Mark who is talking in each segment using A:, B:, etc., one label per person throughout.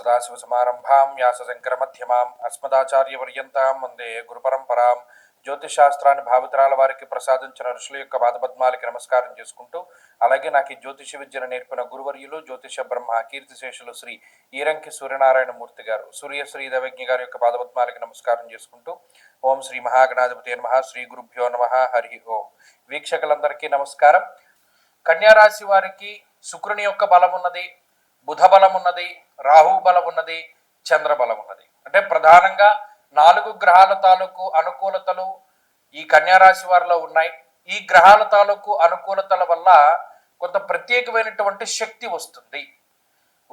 A: सदाशिवसमारम्भां व्यासशङ्करमध्यमाम् अस्मदाचार्यपर्यन्तां వందే గురుపరంపరాం. జ్యోతిషాస్త్రాన్ని భావితరాల వారికి ప్రసాదించిన ఋషుల యొక్క పాదపద్మాలకి నమస్కారం చేసుకుంటూ, అలాగే నాకు ఈ జ్యోతిష విద్యను నేర్పిన గురువర్యులు జ్యోతిష బ్రహ్మ కీర్తిశేషులు శ్రీ ఈరంకి సూర్యనారాయణ మూర్తి గారు, సూర్యశ్రీ దవజ్ఞ గారి యొక్క పాదపద్మాలకి నమస్కారం చేసుకుంటూ, ఓం శ్రీ మహాగణాధిపతి నమః, శ్రీ గురుభ్యో నమః, హరి ఓం. వీక్షకులందరికీ నమస్కారం. కన్యారాశి వారికి శుక్రుని యొక్క బలం ఉన్నది, బుధ బలం ఉన్నది, రాహు బలం ఉన్నది, చంద్ర బలం ఉన్నది. అంటే ప్రధానంగా 4 గ్రహాల తాలూకు అనుకూలతలు ఈ కన్యారాశి వారిలో ఉన్నాయి. ఈ గ్రహాల తాలూకు అనుకూలతల వల్ల కొంత ప్రత్యేకమైనటువంటి శక్తి వస్తుంది.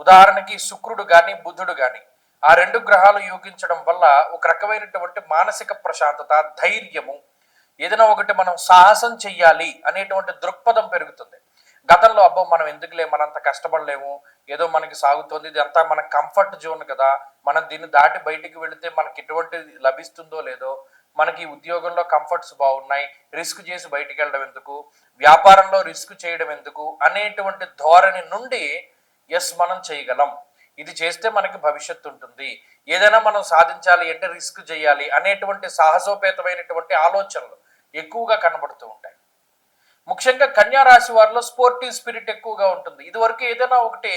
A: ఉదాహరణకి శుక్రుడు కానీ బుధుడు కానీ ఆ 2 గ్రహాలు యోగించడం వల్ల ఒక రకమైనటువంటి మానసిక ప్రశాంతత, ధైర్యము, ఏదైనా ఒకటి మనం సాహసం చెయ్యాలి అనేటువంటి దృక్పథం పెరుగుతుంది. గతంలో అబ్బో మనం ఎందుకులే, మనంత కష్టపడలేము, ఏదో మనకి సాగుతుంది, ఇది అంతా మన కంఫర్ట్ జోన్ కదా, మనం దీన్ని దాటి బయటికి వెళితే మనకి ఎటువంటి లభిస్తుందో లేదో, మనకి ఉద్యోగంలో కంఫర్ట్స్ బాగున్నాయి, రిస్క్ చేసి బయటికి వెళ్ళడం ఎందుకు, వ్యాపారంలో రిస్క్ చేయడం ఎందుకు అనేటువంటి ధోరణి నుండి ఎస్ మనం చేయగలం, ఇది చేస్తే మనకి భవిష్యత్తు ఉంటుంది, ఏదైనా మనం సాధించాలి అంటే రిస్క్ చేయాలి అనేటువంటి సాహసోపేతమైనటువంటి ఆలోచనలు ఎక్కువగా కనబడుతూ ఉంటాయి. ముఖ్యంగా కన్యారాశి వారిలో స్పోర్టివ్ స్పిరిట్ ఎక్కువగా ఉంటుంది. ఇదివరకు ఏదైనా ఒకటి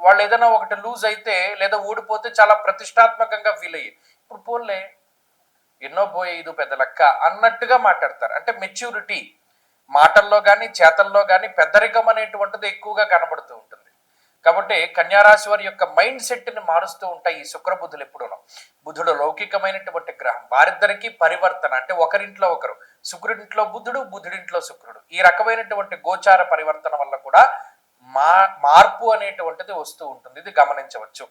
A: వాళ్ళు ఏదైనా ఒకటి లూజ్ అయితే లేదా ఓడిపోతే చాలా ప్రతిష్టాత్మకంగా ఫీల్ అయ్యి, ఇప్పుడు పోన్లే ఎన్నో పోయే ఇది పెద్ద లెక్క అన్నట్టుగా మాట్లాడతారు. అంటే మెచ్యూరిటీ మాటల్లో కానీ చేతల్లో కానీ పెద్దరికం అనేటువంటిది ఎక్కువగా కనబడుతూ ఉంటుంది. కాబట్టి కన్యారాశి వారి యొక్క మైండ్ సెట్ని మారుస్తూ ఉంటాయి ఈ శుక్రబుధులు ఎప్పుడూ. బుధుడు లౌకికమైనటువంటి గ్రహం, వారిద్దరికీ పరివర్తన, అంటే ఒకరింట్లో ఒకరు, శుక్రుడింట్లో బుధుడు, బుధుడింట్లో శుక్రుడు, ఈ రకమైనటువంటి గోచార పరివర్తన వల్ల కూడా మార్పు అనేటువంటిది వస్తూ ఉంటుంది. ఇది గమనించవచ్చు.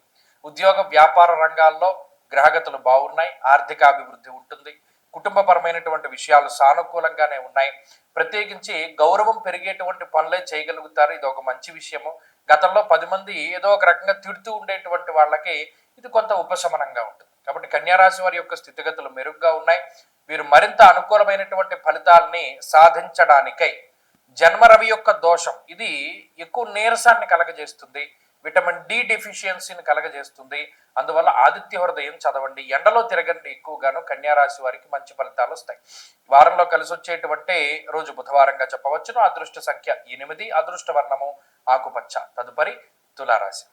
A: ఉద్యోగ వ్యాపార రంగాల్లో గ్రహగతులు బాగున్నాయి, ఆర్థిక అభివృద్ధి ఉంటుంది, కుటుంబపరమైనటువంటి విషయాలు సానుకూలంగానే ఉన్నాయి. ప్రత్యేకించి గౌరవం పెరిగేటువంటి పనులే చేయగలుగుతారు, ఇది ఒక మంచి విషయము. గతంలో 10 మంది ఏదో ఒక రకంగా తిడుతూ ఉండేటువంటి వాళ్ళకి ఇది కొంత ఉపశమనంగా ఉంటుంది. కాబట్టి కన్యారాశి వారి యొక్క స్థితిగతులు మెరుగ్గా ఉన్నాయి. వీరు మరింత అనుకూలమైనటువంటి ఫలితాలని సాధించడానికై జన్మరవి యొక్క దోషం ఇది ఎక్కువ నీరసాన్ని కలగజేస్తుంది, విటమిన్ డి డెఫిషియన్సీని కలగజేస్తుంది. అందువల్ల ఆదిత్య హృదయం చదవండి, ఎండలో తిరగండి ఎక్కువగాను. కన్యారాశి వారికి మంచి ఫలితాలు వస్తాయి. వారంలో కలిసి వచ్చేటువంటి రోజు బుధవారంగా చెప్పవచ్చును. అదృష్ట సంఖ్య 8, అదృష్ట వర్ణము ఆకుపచ్చ. తదుపరి తులారాశి.